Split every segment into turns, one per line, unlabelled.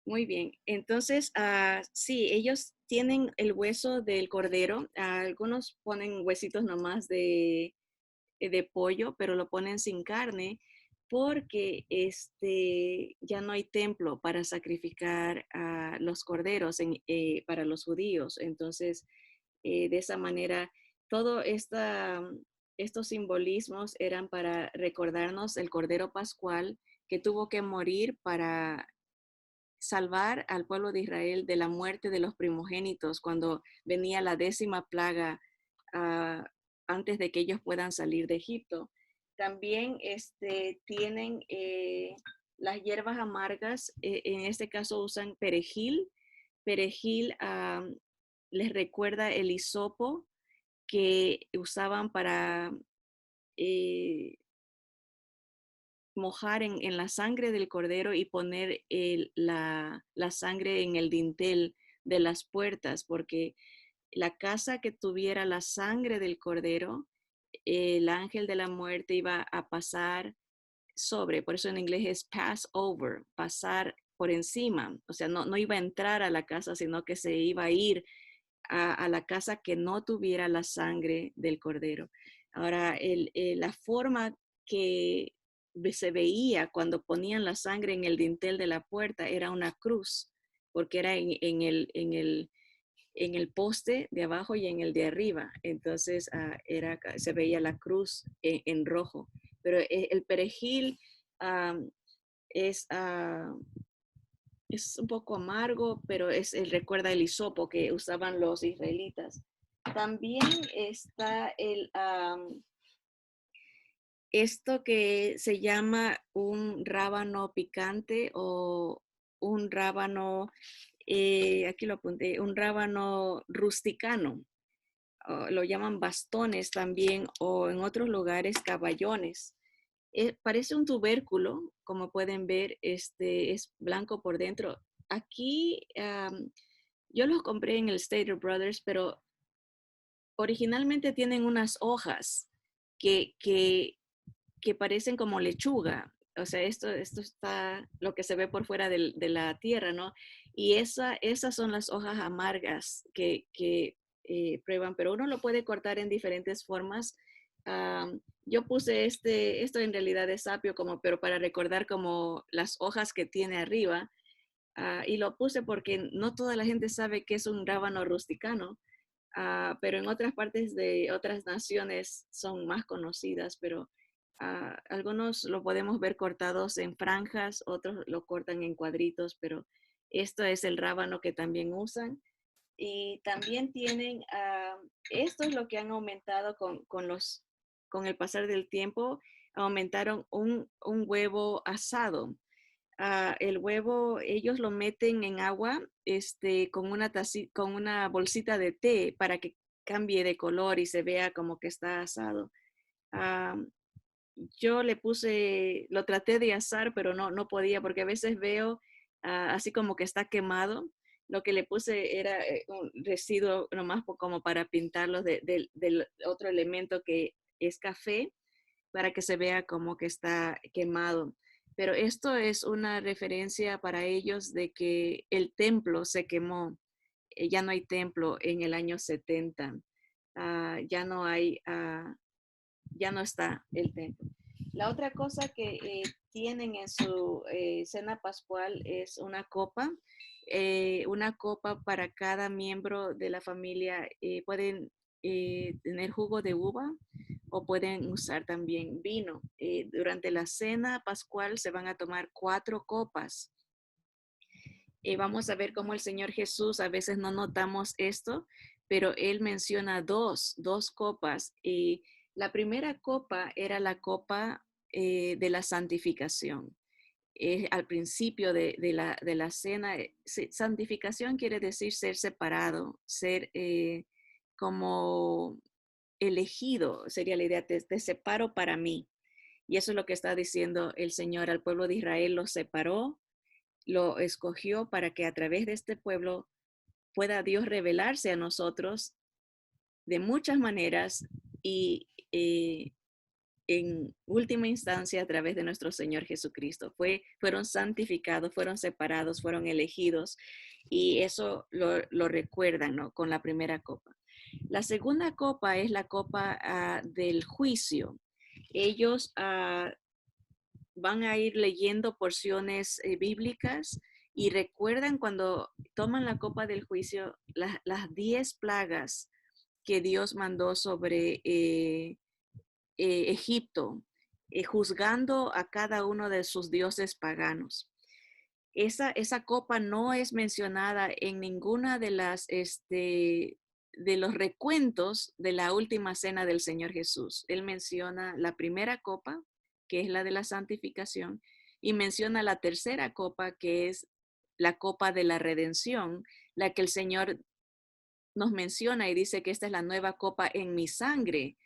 Muy bien. Entonces, sí, ellos tienen el hueso del cordero. Algunos ponen huesitos nomás de pollo, pero lo ponen sin carne porque ya no hay templo para sacrificar a los corderos para los judíos. Entonces, de esa manera, todo estos simbolismos eran para recordarnos el Cordero Pascual que tuvo que morir para salvar al pueblo de Israel de la muerte de los primogénitos cuando venía la 10ª plaga uh, antes de que ellos puedan salir de Egipto. También tienen las hierbas amargas, en este caso usan perejil. Perejil les recuerda el hisopo que usaban para eh, mojar en la sangre del cordero y poner la sangre en el dintel de las puertas, porque la casa que tuviera la sangre del cordero, el ángel de la muerte iba a pasar sobre, por eso en inglés es pass over, pasar por encima, o sea, no iba a entrar a la casa, sino que se iba a ir a la casa que no tuviera la sangre del cordero. Ahora, la forma que se veía cuando ponían la sangre en el dintel de la puerta era una cruz, porque era en el poste de abajo y en el de arriba. Entonces, se veía la cruz en rojo. Pero el perejil um, es, uh, es un poco amargo, pero recuerda el hisopo que usaban los israelitas. También está esto que se llama un rábano picante o un rábano, aquí lo apunté, un rábano rusticano. Lo llaman bastones también o en otros lugares caballones. Parece un tubérculo, como pueden ver, es blanco por dentro. Aquí yo los compré en el Stater Brothers, pero originalmente tienen unas hojas que, que, que parecen como lechuga. O sea, esto está lo que se ve por fuera de la tierra, ¿no? Y esas son las hojas amargas que prueban, pero uno lo puede cortar en diferentes formas. Yo puse esto en realidad es apio, pero para recordar como las hojas que tiene arriba. Y lo puse porque no toda la gente sabe que es un rábano rusticano, pero en otras partes de otras naciones son más conocidas, pero algunos lo podemos ver cortados en franjas, otros lo cortan en cuadritos, pero esto es el rábano que también usan. Y también tienen, esto es lo que han aumentado con el pasar del tiempo, aumentaron un huevo asado. El huevo, ellos lo meten en agua, con una bolsita de té para que cambie de color y se vea como que está asado. Ah, yo lo traté de asar, pero no podía porque a veces veo así como que está quemado. Lo que le puse era un residuo nomás como para pintarlo del otro elemento que es café para que se vea como que está quemado. Pero esto es una referencia para ellos de que el templo se quemó. Ya no hay templo en el año 70. Ya no hay, ya no está el templo. La otra cosa que tienen en su cena pascual es una copa para cada miembro de la familia. Pueden tener jugo de uva o pueden usar también vino. Durante la cena pascual se van a tomar 4 copas. Vamos a ver cómo el Señor Jesús, a veces no notamos esto, pero Él menciona dos copas. Y la primera copa era la copa de la santificación. Al principio de la cena, santificación quiere decir ser separado, ser como elegido, sería la idea, te separo para mí. Y eso es lo que está diciendo el Señor al pueblo de Israel, lo separó, lo escogió para que a través de este pueblo pueda Dios revelarse a nosotros de muchas maneras y en última instancia a través de nuestro Señor Jesucristo. Fueron santificados, fueron separados, fueron elegidos y eso lo recuerdan, ¿no? Con la primera copa. La segunda copa es la copa del juicio. Ellos van a ir leyendo porciones bíblicas y recuerdan cuando toman la copa del juicio las 10 plagas que Dios mandó sobre Egipto, juzgando a cada uno de sus dioses paganos. Esa copa no es mencionada en ninguna de los recuentos de la última cena del Señor Jesús. Él menciona la primera copa, que es la de la santificación, y menciona la tercera copa, que es la copa de la redención, la que el Señor nos menciona y dice que esta es la nueva copa en mi sangre.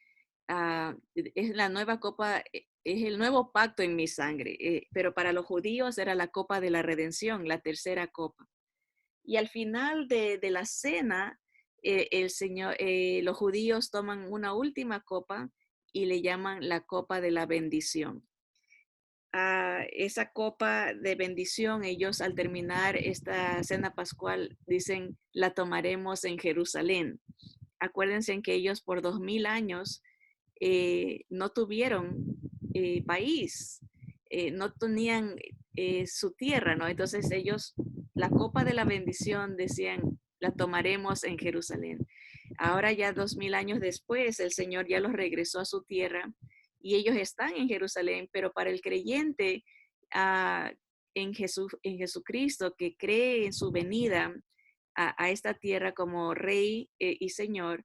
Es la nueva copa, es el nuevo pacto en mi sangre, pero para los judíos era la copa de la redención, la tercera copa. Y al final de la cena, los judíos toman una última copa y le llaman la copa de la bendición. Esa copa de bendición, ellos al terminar esta cena pascual dicen, la tomaremos en Jerusalén. Acuérdense en que ellos por 2000 años no tuvieron país, no tenían su tierra, ¿no? Entonces ellos, la copa de la bendición, decían, la tomaremos en Jerusalén. Ahora ya 2000 años después, el Señor ya los regresó a su tierra y ellos están en Jerusalén, pero para el creyente en Jesucristo, que cree en su venida a esta tierra como Rey y Señor,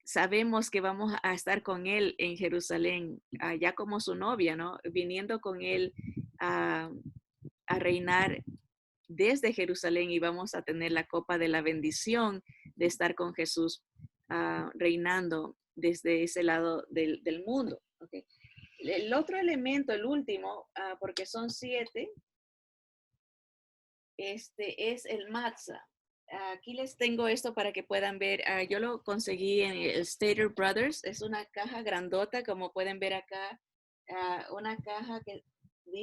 sabemos que vamos a estar con Él en Jerusalén, ya como su novia, ¿no? Viniendo con Él a reinar desde Jerusalén y vamos a tener la copa de la bendición de estar con Jesús reinando desde ese lado del mundo. Okay. El otro elemento, el último, porque son 7, es el matzah. Aquí les tengo esto para que puedan ver. Yo lo conseguí en el Stater Brothers. Es una caja grandota, como pueden ver acá. Una caja que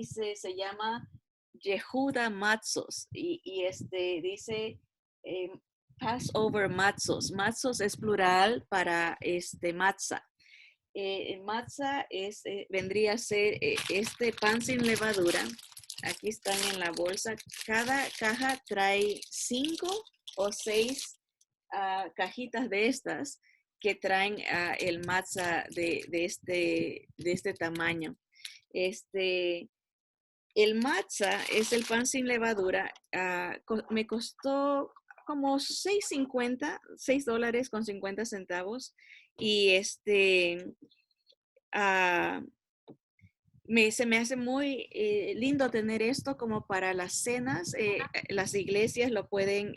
se llama Yehuda Matzos. Y dice Passover Matzos. Matzos es plural para matzah. Matzah vendría a ser este pan sin levadura. Aquí están en la bolsa. Cada caja trae 5 o 6 cajitas de estas que traen el matzah de este tamaño. El matzah es el pan sin levadura. Me costó como $6 con 50 centavos. Y se me hace muy lindo tener esto como para las cenas. Las iglesias lo pueden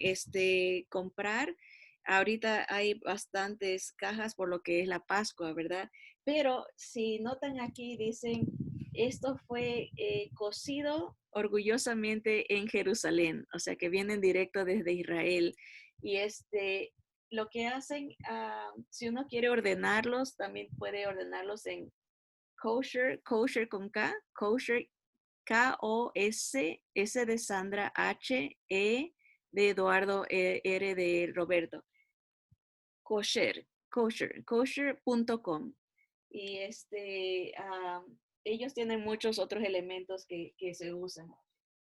comprar. Ahorita hay bastantes cajas por lo que es la Pascua, ¿verdad? Pero si notan aquí, dicen, esto fue cocido orgullosamente en Jerusalén, o sea que vienen directo desde Israel. Y lo que hacen, si uno quiere ordenarlos, también puede ordenarlos en kosher, kosher con K, kosher, K-O-S, S de Sandra, H-E de Eduardo, R de Roberto. Kosher, kosher, kosher.com. Y ellos tienen muchos otros elementos que se usan.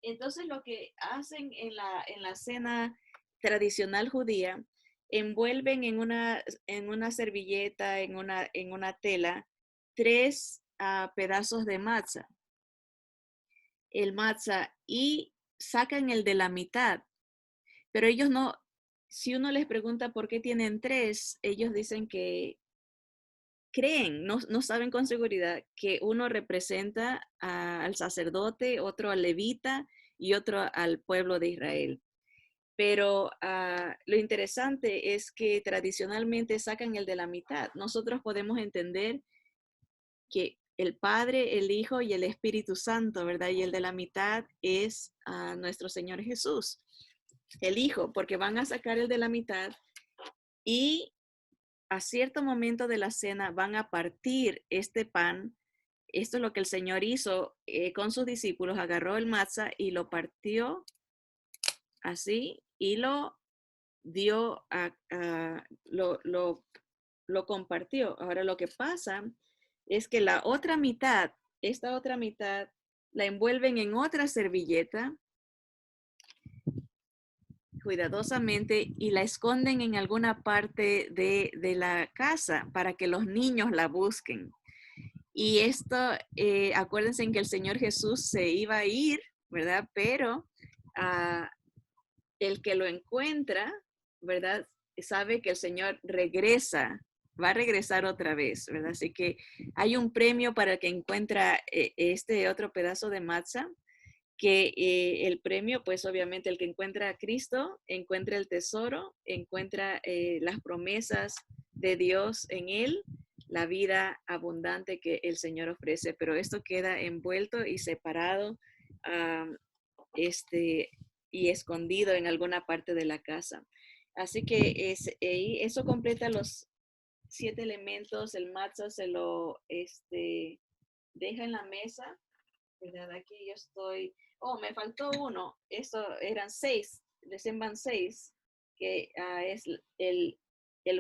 Entonces lo que hacen en la cena tradicional judía, envuelven en una servilleta, en una tela, 3 pedazos de matzah, el matzah, y sacan el de la mitad. Pero ellos no, si uno les pregunta por qué tienen 3, ellos dicen que creen, no saben con seguridad que uno representa al sacerdote, otro al levita y otro al pueblo de Israel. Pero lo interesante es que tradicionalmente sacan el de la mitad. Nosotros podemos entender que el Padre, el Hijo y el Espíritu Santo, ¿verdad? Y el de la mitad es nuestro Señor Jesús, el Hijo, porque van a sacar el de la mitad y a cierto momento de la cena van a partir este pan esto es lo que el Señor hizo con sus discípulos, agarró el matzah y lo partió así y lo dio lo compartió. Ahora lo que pasa es que la otra mitad, esta otra mitad, la envuelven en otra servilleta cuidadosamente y la esconden en alguna parte de la casa para que los niños la busquen. Y esto, acuérdense en que el Señor Jesús se iba a ir, ¿verdad? Pero uh, el que lo encuentra, ¿verdad? Sabe que el Señor regresa, va a regresar otra vez, ¿verdad? Así que hay un premio para el que encuentra este otro pedazo de matzah, que el premio, pues obviamente el que encuentra a Cristo, encuentra el tesoro, encuentra las promesas de Dios en él, la vida abundante que el Señor ofrece, pero esto queda envuelto y separado um, este, y escondido en alguna parte de la casa. Así que eso completa los 7 elementos, el matzah se lo deja en la mesa, ¿verdad? Aquí yo estoy, oh, me faltó uno, eso eran 6, recién van 6, que es el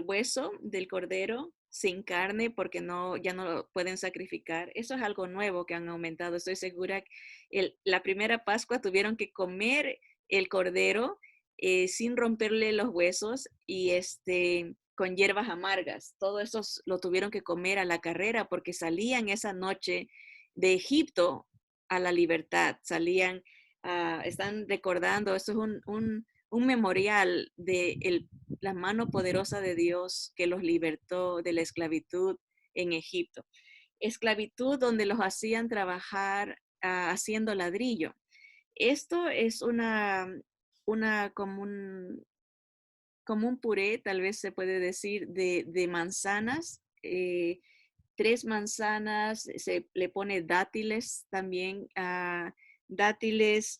hueso del cordero sin carne porque no, ya no lo pueden sacrificar. Eso es algo nuevo que han aumentado. Estoy segura que la primera Pascua tuvieron que comer el cordero sin romperle los huesos y con hierbas amargas. Todo eso lo tuvieron que comer a la carrera porque salían esa noche de Egipto a la libertad. Salían, están recordando, esto es un memorial de la mano poderosa de Dios que los libertó de la esclavitud en Egipto. Esclavitud donde los hacían trabajar haciendo ladrillo. Esto es como un puré, tal vez se puede decir, de manzanas. 3 manzanas, se le pone dátiles también. Dátiles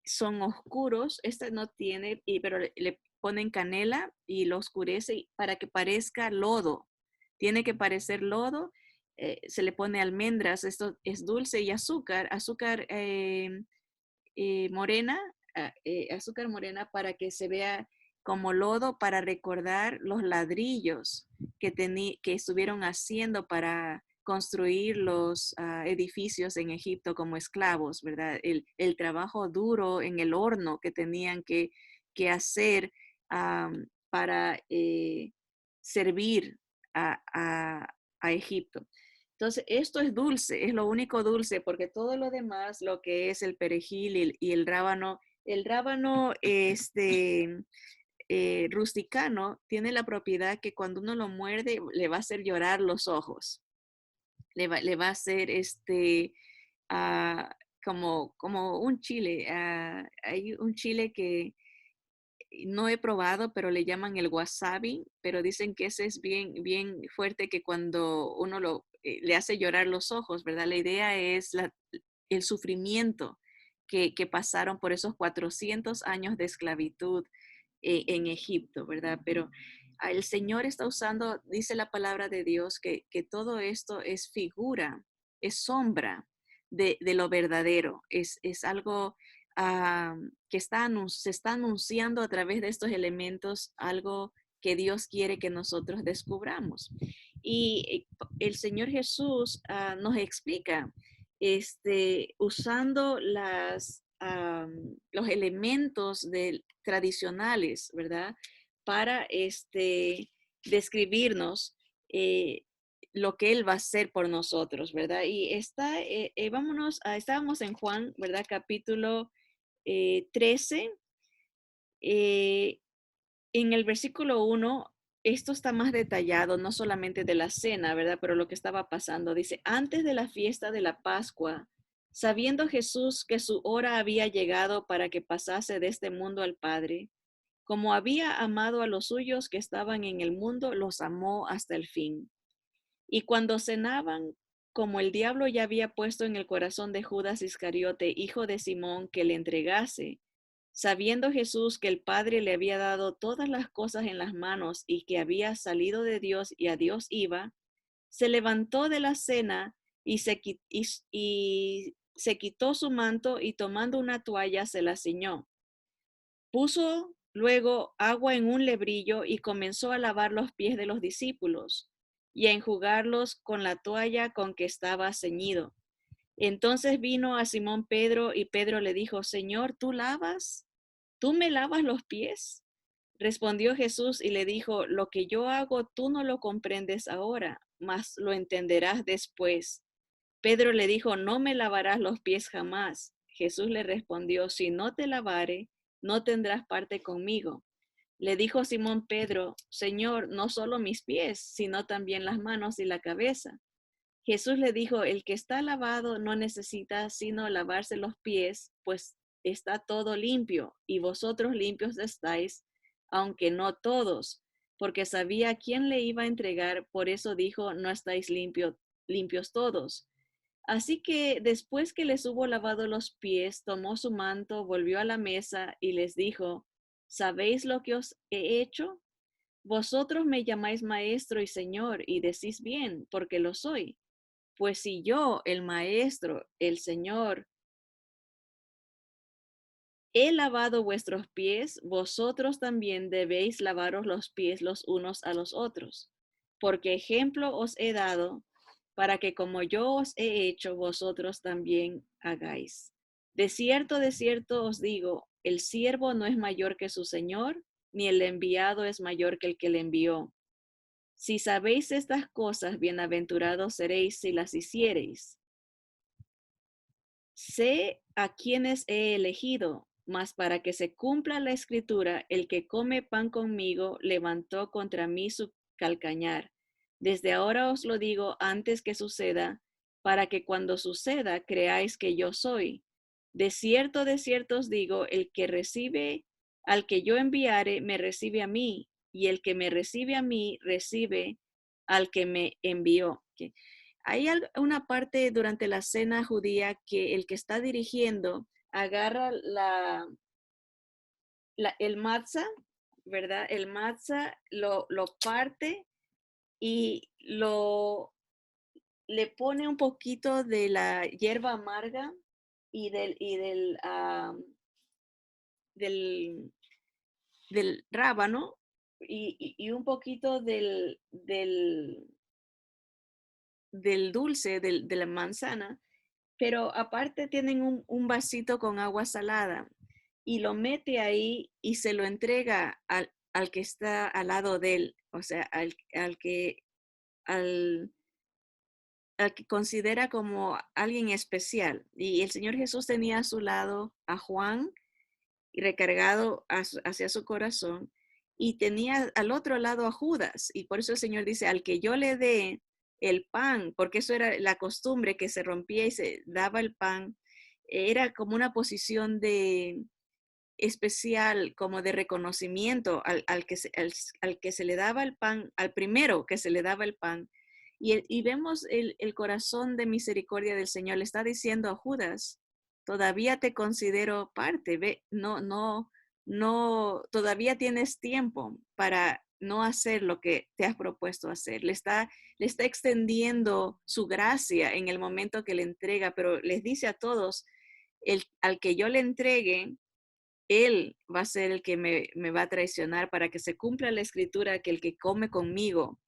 son oscuros, este no tiene, pero le ponen canela y lo oscurece para que parezca lodo. Tiene que parecer lodo. Se le pone almendras, esto es dulce y azúcar, morena, azúcar morena para que se vea como lodo para recordar los ladrillos que estuvieron haciendo para construir los edificios en Egipto como esclavos, ¿verdad? El trabajo duro en el horno que tenían que hacer para servir a Egipto. Entonces, esto es dulce, es lo único dulce, porque todo lo demás, lo que es el perejil y el rábano rusticano tiene la propiedad que cuando uno lo muerde le va a hacer llorar los ojos, le va a hacer uh, como un chile. Hay un chile que no he probado, pero le llaman el wasabi, pero dicen que ese es bien, bien fuerte que cuando uno le hace llorar los ojos, ¿verdad? La idea es el sufrimiento que pasaron por esos 400 años de esclavitud en Egipto, ¿verdad? Pero el Señor está usando, dice la palabra de Dios, que todo esto es figura, es sombra de lo verdadero, es algo que se está anunciando a través de estos elementos algo que Dios quiere que nosotros descubramos. Y el Señor Jesús nos explica, usando los elementos tradicionales, ¿verdad? Para describirnos lo que Él va a hacer por nosotros, ¿verdad? Y estábamos en Juan, ¿verdad? Capítulo 13, en el versículo 1, esto está más detallado, no solamente de la cena, ¿verdad? Pero lo que estaba pasando. Dice, antes de la fiesta de la Pascua, sabiendo Jesús que su hora había llegado para que pasase de este mundo al Padre, como había amado a los suyos que estaban en el mundo, los amó hasta el fin. Y cuando cenaban, como el diablo ya había puesto en el corazón de Judas Iscariote, hijo de Simón, que le entregase, sabiendo Jesús que el Padre le había dado todas las cosas en las manos y que había salido de Dios y a Dios iba, se levantó de la cena y y se quitó su manto y tomando una toalla se la ciñó. Puso luego agua en un lebrillo y comenzó a lavar los pies de los discípulos y a enjugarlos con la toalla con que estaba ceñido. Entonces vino a Simón Pedro y Pedro le dijo, Señor, ¿tú lavas? ¿Tú me lavas los pies? Respondió Jesús y le dijo, lo que yo hago tú no lo comprendes ahora, mas lo entenderás después. Pedro le dijo, no me lavarás los pies jamás. Jesús le respondió, si no te lavare, no tendrás parte conmigo. Le dijo Simón Pedro, Señor, no solo mis pies, sino también las manos y la cabeza. Jesús le dijo, el que está lavado no necesita sino lavarse los pies, pues está todo limpio, y vosotros limpios estáis, aunque no todos, porque sabía a quién le iba a entregar, por eso dijo, no estáis limpios todos. Así que después que les hubo lavado los pies, tomó su manto, volvió a la mesa y les dijo, ¿sabéis lo que os he hecho? Vosotros me llamáis maestro y señor, y decís bien, porque lo soy. Pues si yo, el maestro, el Señor, he lavado vuestros pies, vosotros también debéis lavaros los pies los unos a los otros. Porque ejemplo os he dado para que como yo os he hecho, vosotros también hagáis. De cierto os digo, el siervo no es mayor que su Señor, ni el enviado es mayor que el que le envió. Si sabéis estas cosas, bienaventurados seréis si las hiciereis. Sé a quienes he elegido, mas para que se cumpla la escritura, el que come pan conmigo levantó contra mí su calcañar. Desde ahora os lo digo antes que suceda, para que cuando suceda creáis que yo soy. De cierto os digo, el que recibe al que yo enviare, me recibe a mí, y el que me recibe a mí, recibe al que me envió. Hay una parte durante la cena judía que el que está dirigiendo agarra el matzah, ¿verdad? El matzah lo parte y le pone un poquito de la hierba amarga y del rábano y un poquito del dulce de la manzana, pero aparte tienen un vasito con agua salada y lo mete ahí y se lo entrega al que está al lado de él, o sea, al, al que considera como alguien especial. Y el Señor Jesús tenía a su lado a Juan y recargado hacia su corazón y tenía al otro lado a Judas. Y por eso el Señor dice, al que yo le dé el pan, porque eso era la costumbre que se rompía y se daba el pan, era como una posición de especial, como de reconocimiento al que se le daba el pan, al primero que se le daba el pan. Y vemos el corazón de misericordia del Señor. Le está diciendo a Judas, todavía te considero parte, ve, no, todavía tienes tiempo para no hacer lo que te has propuesto hacer. Le está extendiendo su gracia en el momento que le entrega, pero les dice a todos, al que yo le entregue, él va a ser el que me va a traicionar para que se cumpla la escritura que el que come conmigo,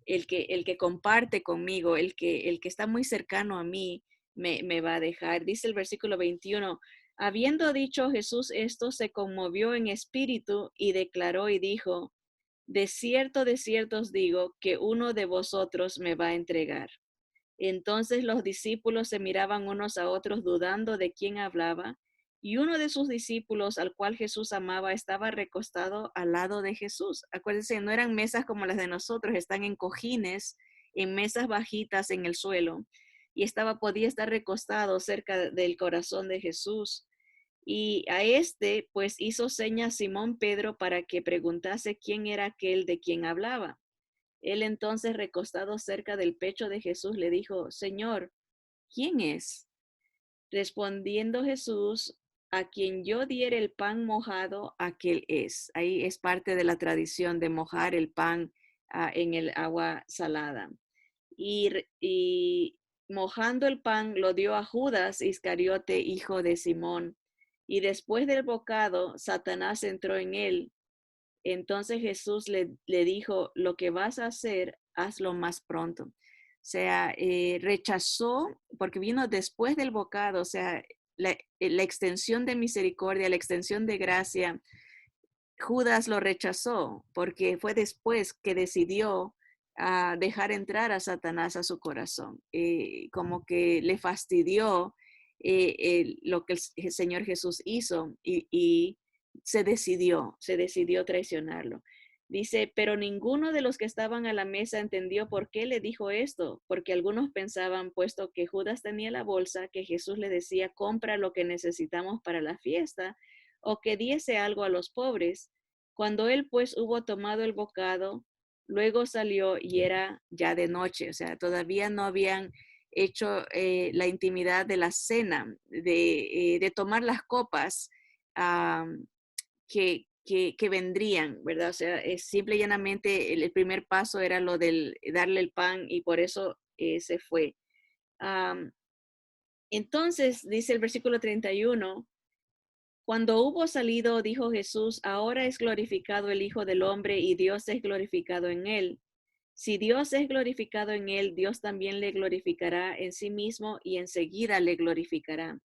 el que comparte conmigo, el que está muy cercano a mí, me va a dejar. Dice el versículo 21, habiendo dicho Jesús esto, se conmovió en espíritu y declaró y dijo, de cierto os digo que uno de vosotros me va a entregar. Entonces los discípulos se miraban unos a otros dudando de quién hablaba, y uno de sus discípulos, al cual Jesús amaba, estaba recostado al lado de Jesús. Acuérdense, no eran mesas como las de nosotros, están en cojines, en mesas bajitas en el suelo, y podía estar recostado cerca del corazón de Jesús. Y a este, pues hizo señas Simón Pedro para que preguntase quién era aquel de quien hablaba. Él entonces, recostado cerca del pecho de Jesús, le dijo, Señor, ¿quién es? Respondiendo Jesús, a quien yo diere el pan mojado, aquel es. Ahí es parte de la tradición de mojar el pan en el agua salada. Y mojando el pan, lo dio a Judas Iscariote, hijo de Simón. Y después del bocado, Satanás entró en él. Entonces Jesús le dijo, lo que vas a hacer, hazlo más pronto. O sea, rechazó, porque vino después del bocado, o sea, la extensión de misericordia, la extensión de gracia. Judas lo rechazó porque fue después que decidió dejar entrar a Satanás a su corazón. Como que le fastidió lo que el Señor Jesús hizo y se decidió traicionarlo. Dice, pero ninguno de los que estaban a la mesa entendió por qué le dijo esto, porque algunos pensaban, puesto que Judas tenía la bolsa, que Jesús le decía, compra lo que necesitamos para la fiesta, o que diese algo a los pobres. Cuando él pues hubo tomado el bocado, luego salió y era ya de noche, o sea, todavía no habían hecho la intimidad de la cena, de tomar las copas que vendrían, ¿verdad? O sea, es simple y llanamente el primer paso era lo del darle el pan y por eso se fue. Um, entonces, dice el versículo 31, cuando hubo salido, dijo Jesús, ahora es glorificado el Hijo del Hombre y Dios es glorificado en él. Si Dios es glorificado en él, Dios también le glorificará en sí mismo y enseguida le glorificará.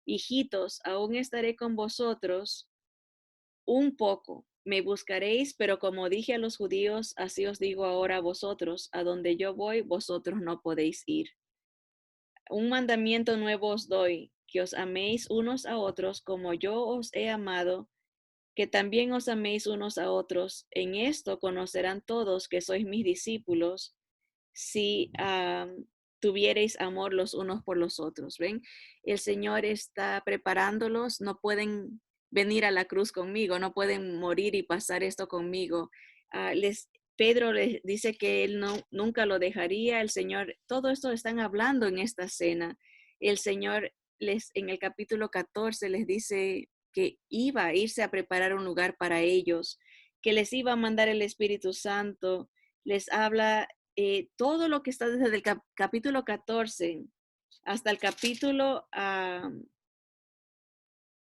Hijitos, aún estaré con vosotros un poco. Me buscaréis, pero como dije a los judíos, así os digo ahora a vosotros, a donde yo voy, vosotros no podéis ir. Un mandamiento nuevo os doy, que os améis unos a otros como yo os he amado, que también os améis unos a otros. En esto conocerán todos que sois mis discípulos, si tuviereis amor los unos por los otros. ¿Ven? El Señor está preparándolos, no pueden venir a la cruz conmigo, no pueden morir y pasar esto conmigo. Pedro les dice que él nunca lo dejaría. El Señor, todo esto están hablando en esta cena. El Señor en el capítulo 14 les dice que iba a irse a preparar un lugar para ellos, que les iba a mandar el Espíritu Santo. Les habla todo lo que está desde el capítulo 14 hasta el capítulo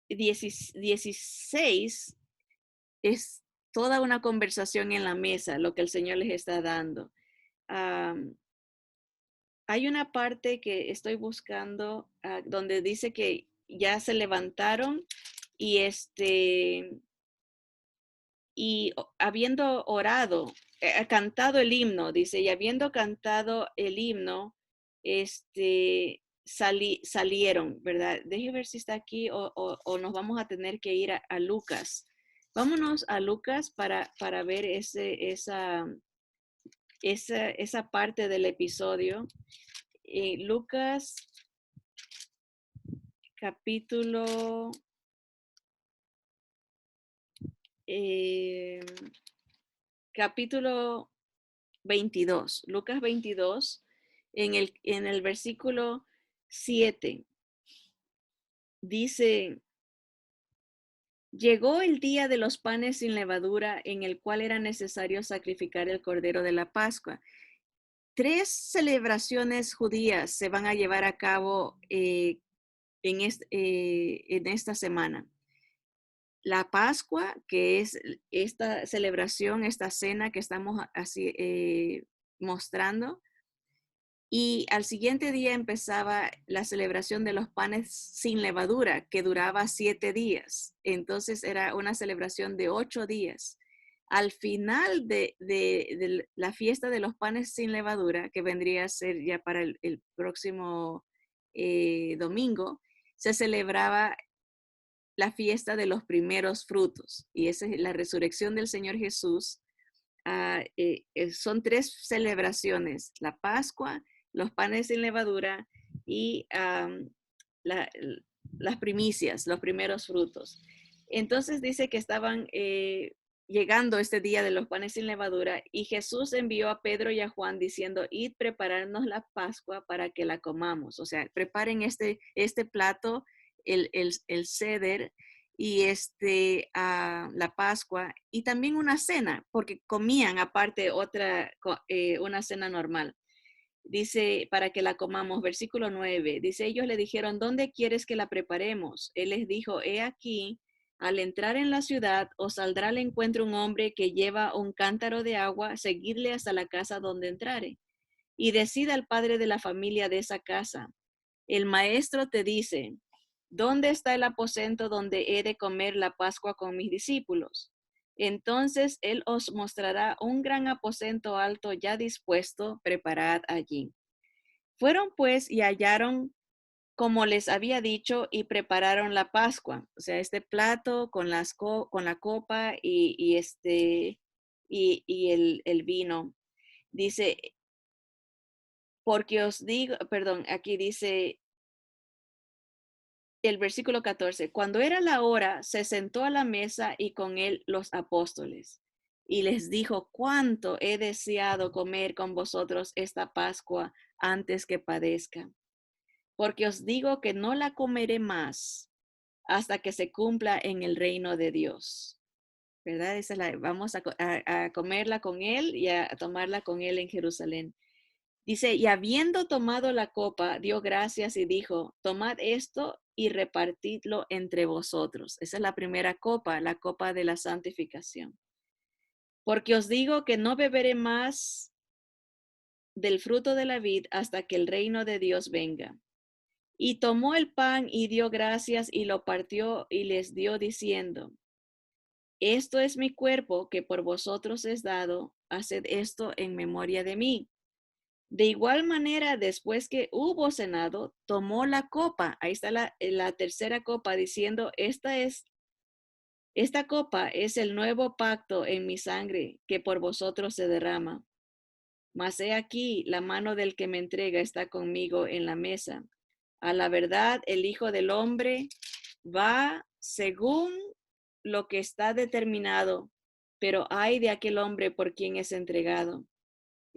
16 es toda una conversación en la mesa, lo que el Señor les está dando. Hay una parte que estoy buscando donde dice que ya se levantaron y y habiendo orado, cantado el himno, dice, y habiendo cantado el himno, salieron, ¿verdad? Deje ver si está aquí o nos vamos a tener que ir a Lucas. Vámonos a Lucas para ver esa parte del episodio. Lucas capítulo eh, capítulo 22, Lucas 22, en el versículo 7, dice, llegó el día de los panes sin levadura en el cual era necesario sacrificar el cordero de la Pascua. 3 celebraciones judías se van a llevar a cabo en esta semana. La Pascua, que es esta celebración, esta cena que estamos así mostrando. Y al siguiente día empezaba la celebración de los panes sin levadura, que duraba 7 días. Entonces era una celebración de 8 días. Al final de la fiesta de los panes sin levadura, que vendría a ser ya para el próximo domingo, se celebraba la fiesta de los primeros frutos. Y esa es la resurrección del Señor Jesús. Son 3 celebraciones: la Pascua, los panes sin levadura y las primicias, los primeros frutos. Entonces dice que estaban llegando este día de los panes sin levadura y Jesús envió a Pedro y a Juan diciendo, id prepararnos la Pascua para que la comamos. O sea, preparen este plato, el ceder y la Pascua y también una cena, porque comían aparte una cena normal. Dice, para que la comamos. Versículo 9. Dice, ellos le dijeron, ¿dónde quieres que la preparemos? Él les dijo, he aquí, al entrar en la ciudad, os saldrá al encuentro un hombre que lleva un cántaro de agua, seguidle hasta la casa donde entrare. Y decida al padre de la familia de esa casa. El maestro te dice, ¿dónde está el aposento donde he de comer la Pascua con mis discípulos? Entonces él os mostrará un gran aposento alto ya dispuesto, preparad allí. Fueron pues y hallaron como les había dicho y prepararon la Pascua, o sea, este plato con con la copa y el vino. Dice, porque os digo, perdón, aquí dice el versículo 14, cuando era la hora, se sentó a la mesa y con él los apóstoles. Y les dijo, cuánto he deseado comer con vosotros esta Pascua antes que padezca. Porque os digo que no la comeré más hasta que se cumpla en el reino de Dios. ¿Verdad? Vamos a comerla con él y a tomarla con él en Jerusalén. Dice, y habiendo tomado la copa, dio gracias y dijo, tomad esto y repartidlo entre vosotros. Esa es la primera copa, la copa de la santificación. Porque os digo que no beberé más del fruto de la vid hasta que el reino de Dios venga. Y tomó el pan y dio gracias y lo partió y les dio diciendo, esto es mi cuerpo que por vosotros es dado, haced esto en memoria de mí. De igual manera, después que hubo cenado, tomó la copa. Ahí está la tercera copa diciendo, esta copa es el nuevo pacto en mi sangre que por vosotros se derrama. Mas he aquí, la mano del que me entrega está conmigo en la mesa. A la verdad, el Hijo del Hombre va según lo que está determinado, pero ay de aquel hombre por quien es entregado.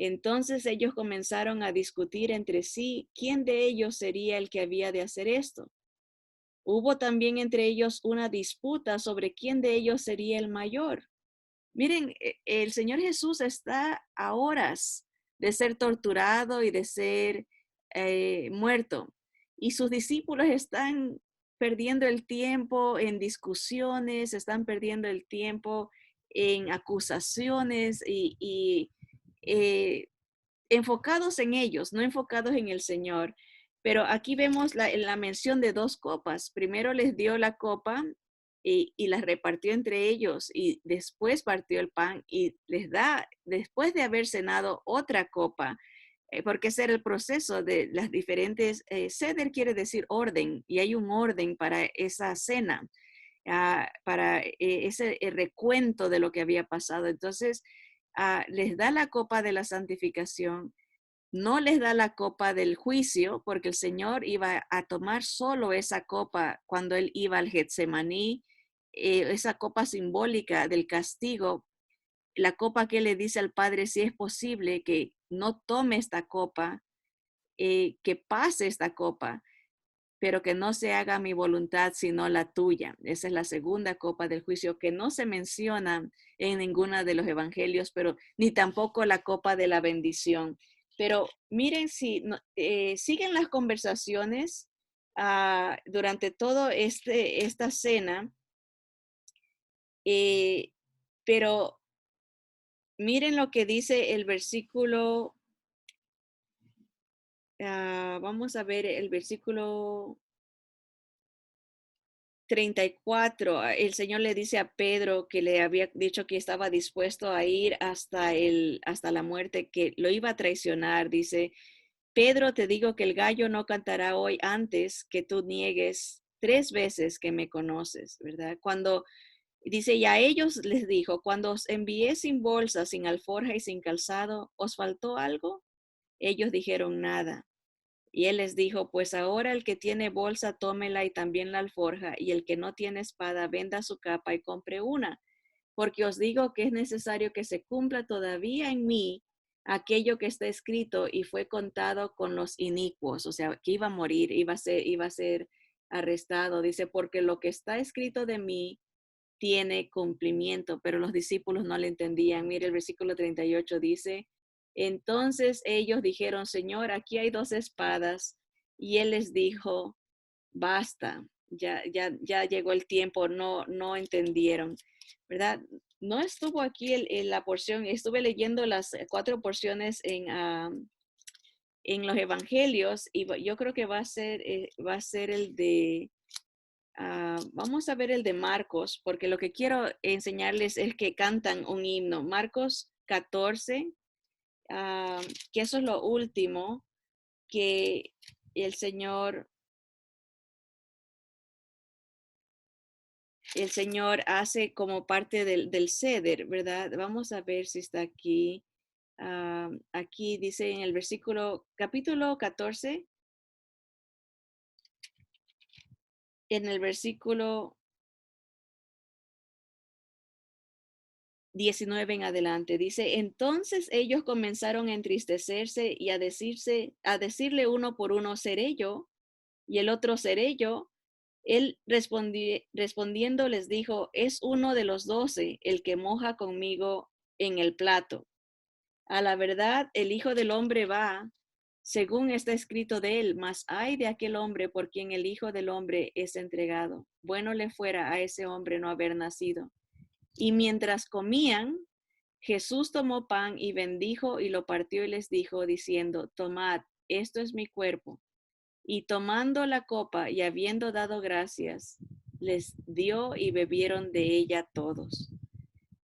Entonces ellos comenzaron a discutir entre sí quién de ellos sería el que había de hacer esto. Hubo también entre ellos una disputa sobre quién de ellos sería el mayor. Miren, el Señor Jesús está a horas de ser torturado y de ser muerto. Y sus discípulos están perdiendo el tiempo en discusiones, están perdiendo el tiempo en acusaciones y eh, enfocados en ellos, no enfocados en el Señor. Pero aquí vemos la mención de dos copas. Primero les dio la copa y las repartió entre ellos y después partió el pan y les da, después de haber cenado, otra copa, porque ese era el proceso de las diferentes, ceder quiere decir orden y hay un orden para esa cena, para ese recuento de lo que había pasado. Entonces, les da la copa de la santificación, no les da la copa del juicio, porque el Señor iba a tomar solo esa copa cuando él iba al Getsemaní, esa copa simbólica del castigo, la copa que le dice al Padre, si es posible que no tome esta copa, que pase esta copa, pero que no se haga mi voluntad sino la tuya. Esa es la segunda copa del juicio que no se menciona en ninguna de los evangelios, pero ni tampoco la copa de la bendición. Pero miren si siguen las conversaciones durante todo esta cena, eh, pero miren lo que dice el versículo, vamos a ver el versículo 34, el Señor le dice a Pedro que le había dicho que estaba dispuesto a ir hasta la muerte, que lo iba a traicionar. Dice, Pedro, te digo que el gallo no cantará hoy antes que tú niegues 3 veces que me conoces, ¿verdad? Cuando dice, y a ellos les dijo, cuando os envié sin bolsa, sin alforja y sin calzado, ¿os faltó algo? Ellos dijeron nada. Y él les dijo, pues ahora el que tiene bolsa, tómela y también la alforja, y el que no tiene espada, venda su capa y compre una. Porque os digo que es necesario que se cumpla todavía en mí aquello que está escrito y fue contado con los inicuos, o sea, que iba a morir, iba a ser arrestado. Dice, porque lo que está escrito de mí tiene cumplimiento, pero los discípulos no le entendían. Mire, el versículo 38 dice, Entonces ellos dijeron, Señor, aquí hay 2 espadas. Y él les dijo, basta, ya llegó el tiempo, no entendieron, ¿verdad? No estuvo aquí la porción, estuve leyendo las 4 porciones en los evangelios y yo creo que va a ser el de, vamos a ver el de Marcos, porque lo que quiero enseñarles es que cantan un himno. Marcos 14, que eso es lo último que el Señor hace como parte del ceder, ¿verdad? Vamos a ver si está aquí. Aquí dice en el versículo, capítulo 14, en el versículo 19 en adelante, dice, entonces ellos comenzaron a entristecerse y a decirle uno por uno, ¿seré yo? Y el otro, ¿seré yo? Él respondiendo les dijo, es uno de los 12 el que moja conmigo en el plato. A la verdad, el Hijo del Hombre va, según está escrito de él, mas ay de aquel hombre por quien el Hijo del Hombre es entregado. Bueno le fuera a ese hombre no haber nacido. Y mientras comían, Jesús tomó pan y bendijo y lo partió y les dijo, diciendo, tomad, esto es mi cuerpo. Y tomando la copa y habiendo dado gracias, les dio y bebieron de ella todos.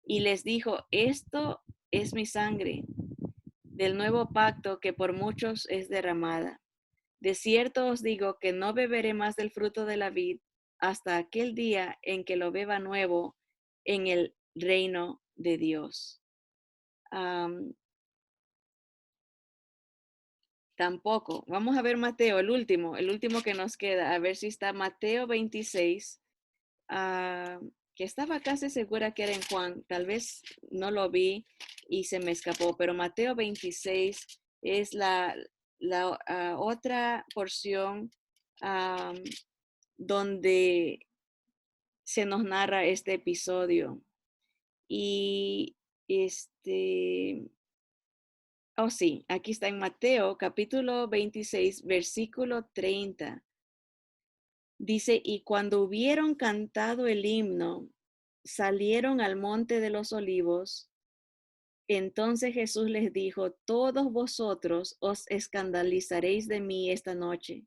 Y les dijo, esto es mi sangre del nuevo pacto que por muchos es derramada. De cierto os digo que no beberé más del fruto de la vid hasta aquel día en que lo beba nuevo en el reino de Dios. Tampoco. Vamos a ver Mateo, el último que nos queda, a ver si está Mateo 26, que estaba casi segura que era en Juan, tal vez no lo vi y se me escapó, pero Mateo 26 es la otra porción donde se nos narra este episodio. Y oh sí, aquí está en Mateo capítulo 26, versículo 30. Dice, y cuando hubieron cantado el himno, salieron al monte de los olivos. Entonces Jesús les dijo, todos vosotros os escandalizaréis de mí esta noche,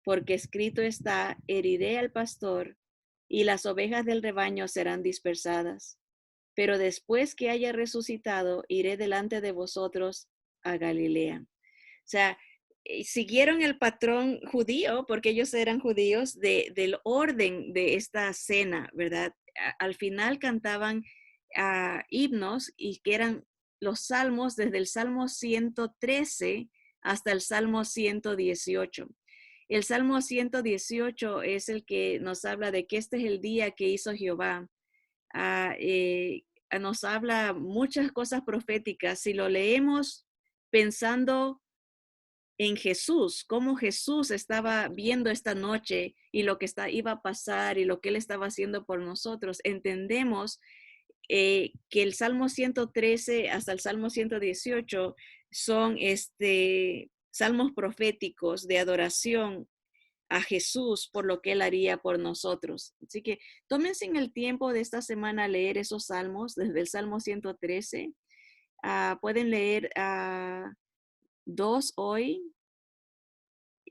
porque escrito está, heriré al pastor y las ovejas del rebaño serán dispersadas. Pero después que haya resucitado, iré delante de vosotros a Galilea. O sea, siguieron el patrón judío, porque ellos eran judíos, del orden de esta cena, ¿verdad? Al final cantaban himnos y que eran los salmos desde el Salmo 113 hasta el Salmo 118. El Salmo 118 es el que nos habla de que este es el día que hizo Jehová. Nos habla muchas cosas proféticas. Si lo leemos pensando en Jesús, cómo Jesús estaba viendo esta noche y lo que iba a pasar y lo que él estaba haciendo por nosotros, entendemos que el Salmo 113 hasta el Salmo 118 son salmos proféticos de adoración a Jesús por lo que él haría por nosotros. Así que tómense en el tiempo de esta semana a leer esos salmos, desde el Salmo 113. Pueden leer 2 hoy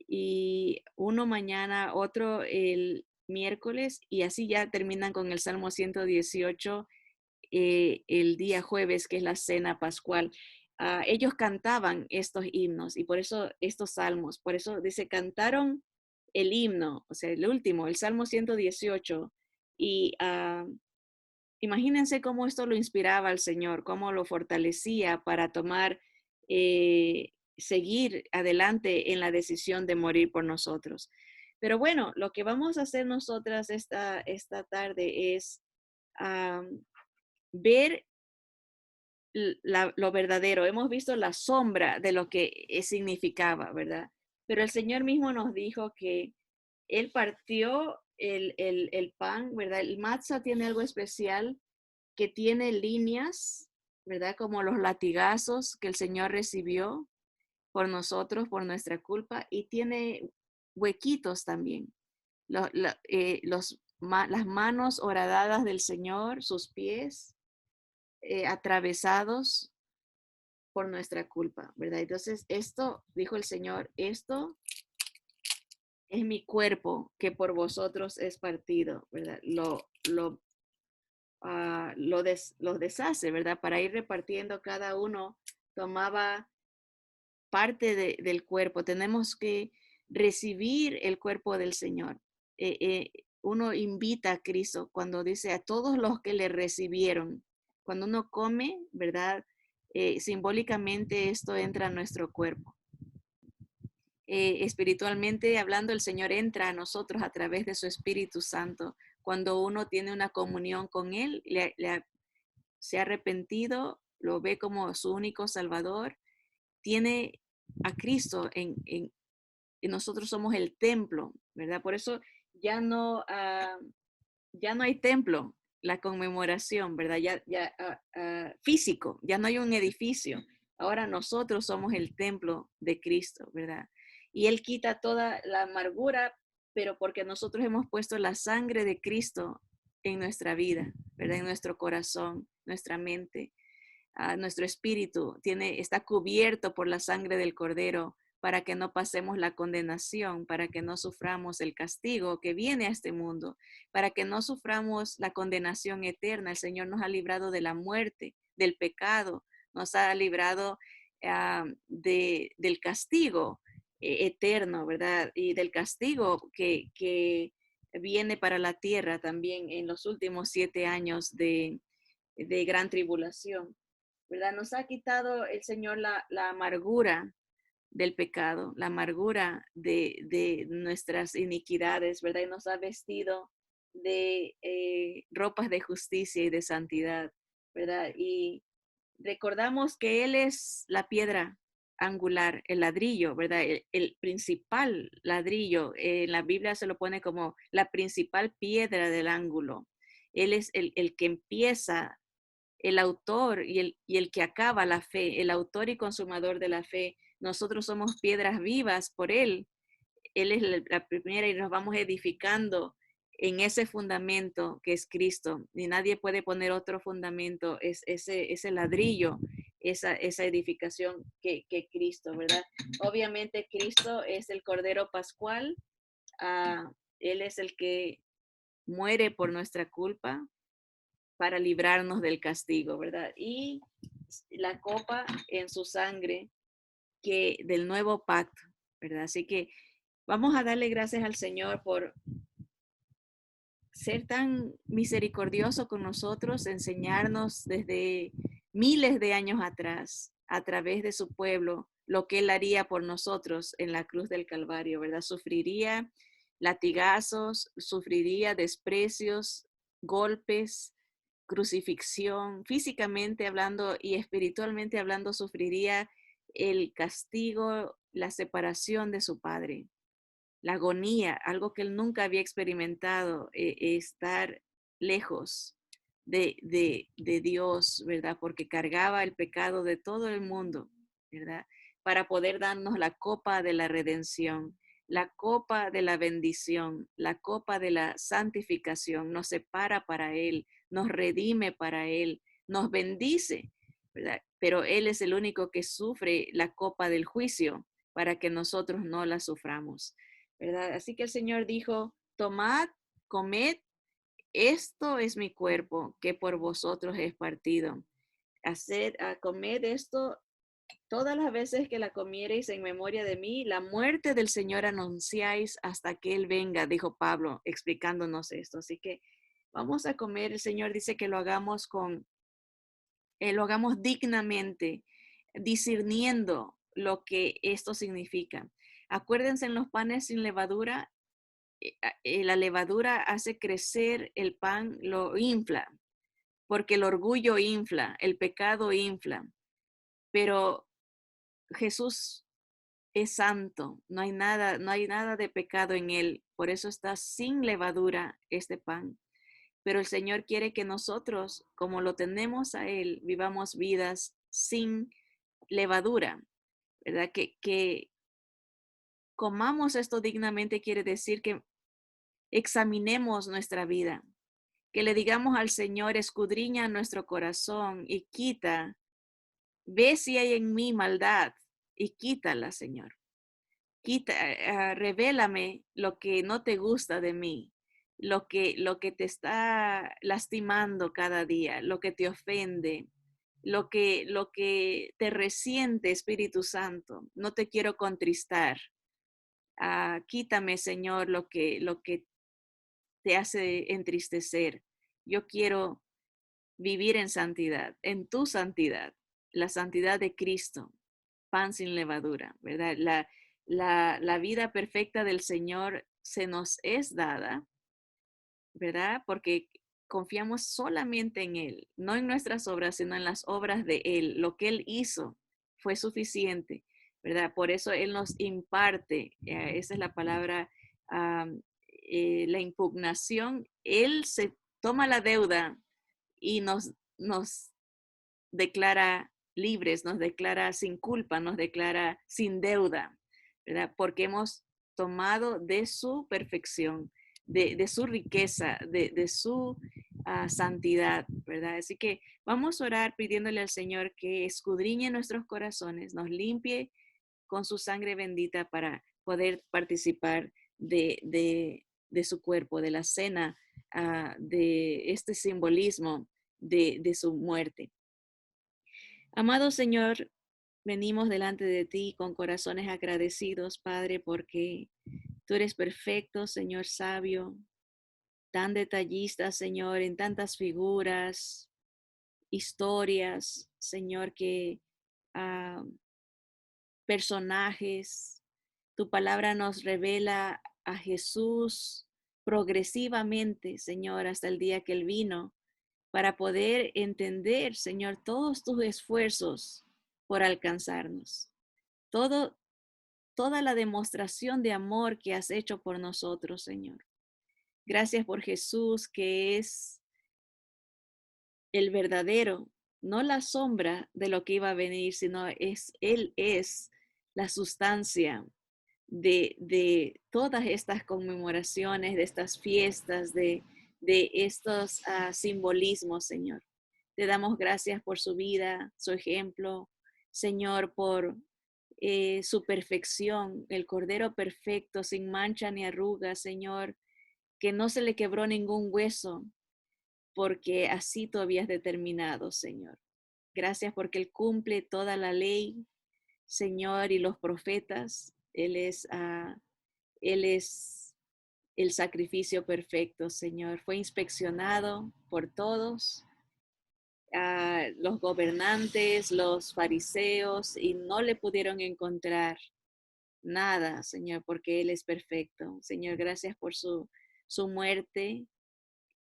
y uno mañana, otro el miércoles, y así ya terminan con el Salmo 118 el día jueves, que es la cena pascual. Ellos cantaban estos himnos y por eso estos salmos, por eso dice, cantaron el himno, o sea, el último, el Salmo 118, y imagínense cómo esto lo inspiraba al Señor, cómo lo fortalecía para seguir adelante en la decisión de morir por nosotros. Pero bueno, lo que vamos a hacer nosotras esta tarde es ver lo verdadero. Hemos visto la sombra de lo que significaba, ¿verdad? Pero el Señor mismo nos dijo que Él partió el pan, ¿verdad? El matzah tiene algo especial que tiene líneas ¿verdad? Como los latigazos que el Señor recibió por nosotros, por nuestra culpa, y tiene huequitos también. Las manos horadadas del Señor, sus pies atravesados por nuestra culpa, ¿verdad? Entonces, esto, dijo el Señor, esto es mi cuerpo que por vosotros es partido, ¿verdad? Los deshace, ¿verdad? Para ir repartiendo, cada uno tomaba parte del cuerpo. Tenemos que recibir el cuerpo del Señor. Uno invita a Cristo cuando dice a todos los que le recibieron. Cuando uno come, ¿verdad? Simbólicamente esto entra a nuestro cuerpo. Espiritualmente hablando, el Señor entra a nosotros a través de su Espíritu Santo. Cuando uno tiene una comunión con Él, se ha arrepentido, lo ve como su único Salvador, tiene a Cristo y nosotros somos el templo, ¿verdad? Por eso ya no, ya no hay templo, la conmemoración, ¿verdad? Físico, ya no hay un edificio. Ahora nosotros somos el templo de Cristo, ¿verdad? Y Él quita toda la amargura, pero porque nosotros hemos puesto la sangre de Cristo en nuestra vida, ¿verdad? En nuestro corazón, nuestra mente, nuestro espíritu está cubierto por la sangre del Cordero para que no pasemos la condenación, para que no suframos el castigo que viene a este mundo, para que no suframos la condenación eterna. El Señor nos ha librado de la muerte, del pecado, nos ha librado del castigo eterno, ¿verdad? Y del castigo que viene para la tierra también en los últimos 7 años de gran tribulación, ¿verdad? Nos ha quitado el Señor la amargura del pecado, la amargura de nuestras iniquidades, ¿verdad? Y nos ha vestido de ropas de justicia y de santidad, ¿verdad? Y recordamos que Él es la piedra angular, el ladrillo, ¿verdad? El principal ladrillo, en la Biblia se lo pone como la principal piedra del ángulo. Él es el que empieza, el autor y el que acaba la fe, el autor y consumador de la fe. Nosotros somos piedras vivas por Él. Él es la primera y nos vamos edificando en ese fundamento que es Cristo. Y nadie puede poner otro fundamento, es ese ladrillo, esa edificación que Cristo, ¿verdad? Obviamente Cristo es el Cordero Pascual. Él es el que muere por nuestra culpa, para librarnos del castigo, ¿verdad? Y la copa en su sangre del nuevo pacto, ¿verdad? Así que vamos a darle gracias al Señor por ser tan misericordioso con nosotros, enseñarnos desde miles de años atrás, a través de su pueblo, lo que Él haría por nosotros en la cruz del Calvario, ¿verdad? Sufriría latigazos, sufriría desprecios, golpes, crucifixión, físicamente hablando y espiritualmente hablando, sufriría el castigo, la separación de su Padre, la agonía, algo que él nunca había experimentado, estar lejos de Dios, ¿verdad? Porque cargaba el pecado de todo el mundo, ¿verdad? Para poder darnos la copa de la redención, la copa de la bendición, la copa de la santificación, nos separa para Él, nos redime para Él, nos bendice, ¿verdad? Pero Él es el único que sufre la copa del juicio para que nosotros no la suframos, ¿verdad? Así que el Señor dijo, tomad, comed, esto es mi cuerpo que por vosotros es partido. Comed esto todas las veces que la comiereis en memoria de mí, la muerte del Señor anunciáis hasta que Él venga, dijo Pablo, explicándonos esto. Así que vamos a comer. El Señor dice que lo hagamos dignamente, discerniendo lo que esto significa. Acuérdense, en los panes sin levadura, la levadura hace crecer el pan, lo infla, porque el orgullo infla, el pecado infla, pero Jesús es santo, no hay nada de pecado en él, por eso está sin levadura este pan. pero el Señor quiere que nosotros, como lo tenemos a Él, vivamos vidas sin levadura, ¿verdad? Que comamos esto dignamente quiere decir que examinemos nuestra vida, que le digamos al Señor, escudriña nuestro corazón y quita, ve si hay en mí maldad y quítala, Señor. Quita, revélame lo que no te gusta de mí, lo que te está lastimando cada día, lo que te ofende, lo que te resiente, Espíritu Santo. No te quiero contristar. Quítame, Señor, lo que te hace entristecer. Yo quiero vivir en santidad, en tu santidad, la santidad de Cristo, pan sin levadura, ¿verdad? La vida perfecta del Señor se nos es dada, ¿verdad? Porque confiamos solamente en Él, no en nuestras obras, sino en las obras de Él. Lo que Él hizo fue suficiente, ¿verdad? Por eso Él nos imparte, esa es la palabra, la impugnación. Él se toma la deuda y nos declara libres, nos declara sin culpa, nos declara sin deuda, ¿verdad? Porque hemos tomado de su perfección, de su riqueza, de su santidad, ¿verdad? Así que vamos a orar pidiéndole al Señor que escudriñe nuestros corazones, nos limpie con su sangre bendita para poder participar de su cuerpo, de la cena, de este simbolismo de su muerte. Amado Señor, venimos delante de ti con corazones agradecidos, Padre, porque tú eres perfecto, Señor sabio, tan detallista, Señor, en tantas figuras, historias, Señor, que ah, personajes. Tu palabra nos revela a Jesús progresivamente, Señor, hasta el día que Él vino, para poder entender, Señor, todos tus esfuerzos por alcanzarnos. Todo, toda la demostración de amor que has hecho por nosotros, Señor. Gracias por Jesús, que es el verdadero, no la sombra de lo que iba a venir, sino Él es la sustancia de todas estas conmemoraciones, de estas fiestas, de estos simbolismos, Señor. Te damos gracias por su vida, su ejemplo, Señor, por su perfección, el Cordero perfecto, sin mancha ni arruga, Señor, que no se le quebró ningún hueso, porque así tú habías determinado, Señor. Gracias porque Él cumple toda la ley, Señor, y los profetas. Él es el sacrificio perfecto, Señor. Fue inspeccionado por todos, los gobernantes, los fariseos, y no le pudieron encontrar nada, Señor, porque Él es perfecto. Señor, gracias por su muerte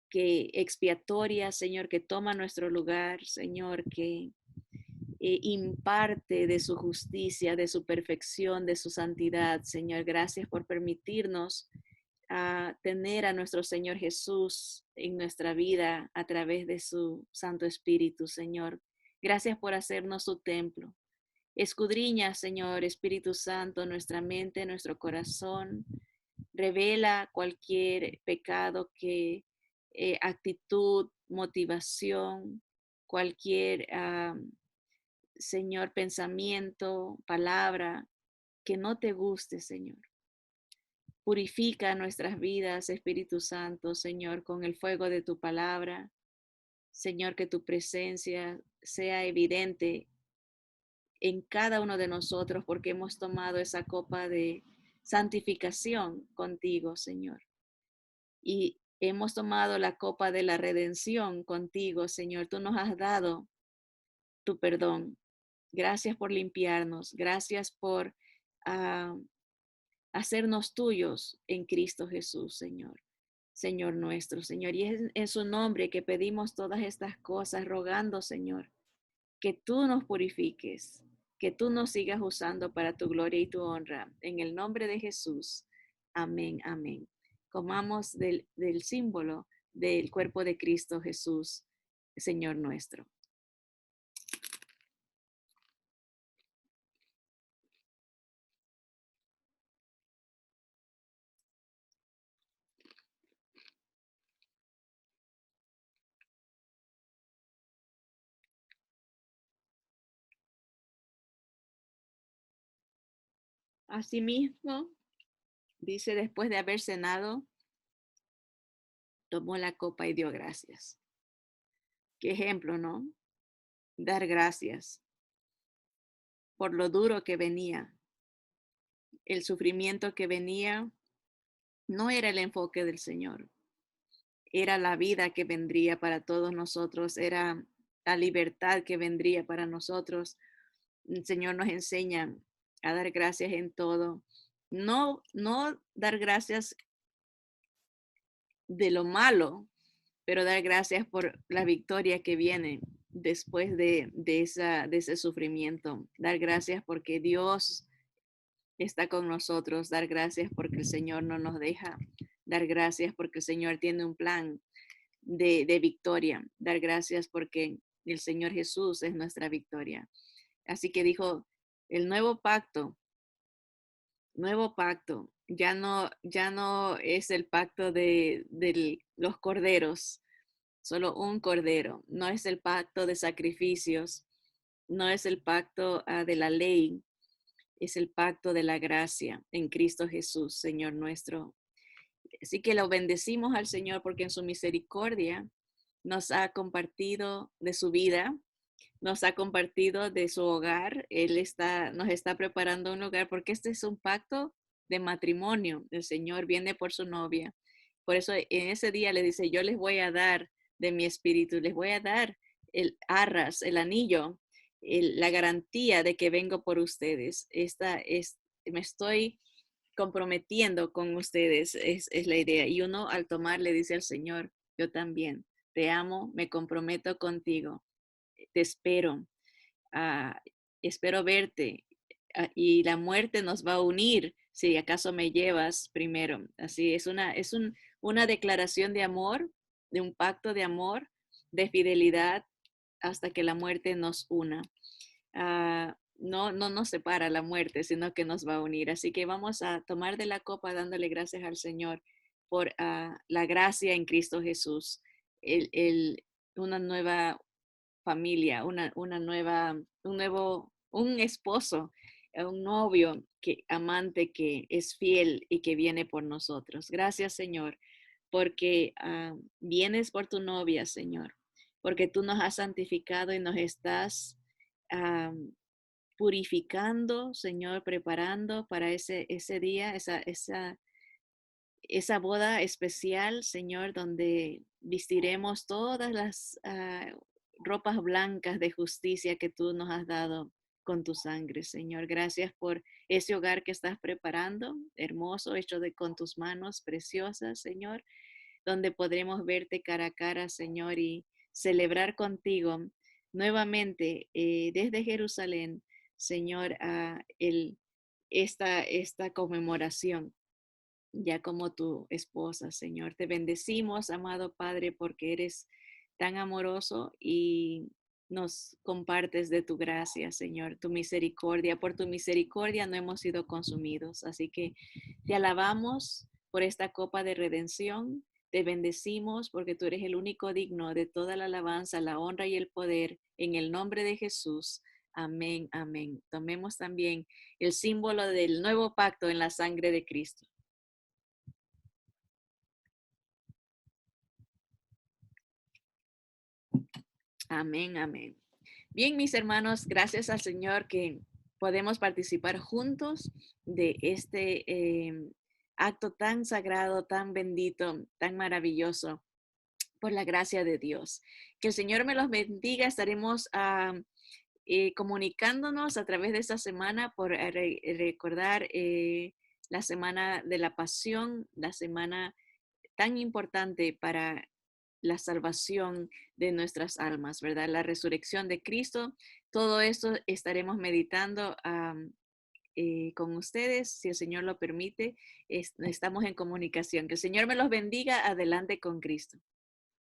que expiatoria, Señor, que toma nuestro lugar, Señor, que imparte de su justicia, de su perfección, de su santidad. Señor, gracias por permitirnos tener a nuestro Señor Jesús en nuestra vida a través de su Santo Espíritu, Señor. Gracias por hacernos su templo. Escudriña, Señor, Espíritu Santo, nuestra mente, nuestro corazón. Revela cualquier pecado actitud, motivación, cualquier, Señor, pensamiento, palabra que no te guste, Señor. Purifica nuestras vidas, Espíritu Santo, Señor, con el fuego de tu palabra. Señor, que tu presencia sea evidente en cada uno de nosotros porque hemos tomado esa copa de santificación contigo, Señor. Y hemos tomado la copa de la redención contigo, Señor. Tú nos has dado tu perdón. Gracias por limpiarnos. Gracias por hacernos tuyos en Cristo Jesús, Señor. Señor nuestro, Señor. Y es en su nombre que pedimos todas estas cosas, rogando, Señor, que tú nos purifiques, que tú nos sigas usando para tu gloria y tu honra. En el nombre de Jesús. Amén, amén. Comamos del símbolo del cuerpo de Cristo Jesús, Señor nuestro. Asimismo, dice, después de haber cenado, tomó la copa y dio gracias. Qué ejemplo, ¿no? Dar gracias por lo duro que venía, el sufrimiento que venía, no era el enfoque del Señor, era la vida que vendría para todos nosotros, era la libertad que vendría para nosotros. El Señor nos enseña a dar gracias en todo. No dar gracias de lo malo, pero dar gracias por la victoria que viene después de ese sufrimiento. Dar gracias porque Dios está con nosotros. Dar gracias porque el Señor no nos deja. Dar gracias porque el Señor tiene un plan de victoria. Dar gracias porque el Señor Jesús es nuestra victoria. Así que dijo, el nuevo pacto, ya no es el pacto de los corderos, solo un cordero, no es el pacto de sacrificios, no es el pacto de la ley, es el pacto de la gracia en Cristo Jesús, Señor nuestro. Así que lo bendecimos al Señor porque en su misericordia nos ha compartido de su vida, nos ha compartido de su hogar. Nos está preparando un hogar porque este es un pacto de matrimonio. El Señor viene por su novia. Por eso en ese día le dice, yo les voy a dar de mi espíritu, les voy a dar el arras, el anillo, la garantía de que vengo por ustedes. Me estoy comprometiendo con ustedes, es la idea. Y uno al tomar le dice al Señor, yo también te amo, me comprometo contigo, te espero, ah, espero verte, y la muerte nos va a unir si acaso me llevas primero. Así una declaración de amor, de un pacto de amor, de fidelidad hasta que la muerte nos una. No nos separa la muerte, sino que nos va a unir. Así que vamos a tomar de la copa dándole gracias al Señor por la gracia en Cristo Jesús, una nueva familia, un esposo, un novio amante que es fiel y que viene por nosotros. Gracias, Señor, porque vienes por tu novia, Señor, porque tú nos has santificado y nos estás ah, purificando, Señor, preparando para ese día, esa boda especial, Señor, donde vestiremos todas las ropas blancas de justicia que tú nos has dado con tu sangre, Señor. Gracias por ese hogar que estás preparando, hermoso, hecho con tus manos preciosas, Señor, donde podremos verte cara a cara, Señor, y celebrar contigo nuevamente desde Jerusalén, Señor, esta conmemoración ya como tu esposa, Señor. Te bendecimos, amado Padre, porque eres tan amoroso y nos compartes de tu gracia, Señor, tu misericordia. Por tu misericordia no hemos sido consumidos. Así que te alabamos por esta copa de redención. Te bendecimos porque tú eres el único digno de toda la alabanza, la honra y el poder. En el nombre de Jesús. Amén, amén. Tomemos también el símbolo del nuevo pacto en la sangre de Cristo. Amén, amén. Bien, mis hermanos, gracias al Señor que podemos participar juntos de este acto tan sagrado, tan bendito, tan maravilloso, por la gracia de Dios. Que el Señor me los bendiga. Estaremos comunicándonos a través de esta semana por recordar la semana de la pasión, la semana tan importante para la salvación de nuestras almas, ¿verdad? La resurrección de Cristo. Todo esto estaremos meditando con ustedes, si el Señor lo permite. Estamos en comunicación. Que el Señor me los bendiga. Adelante con Cristo.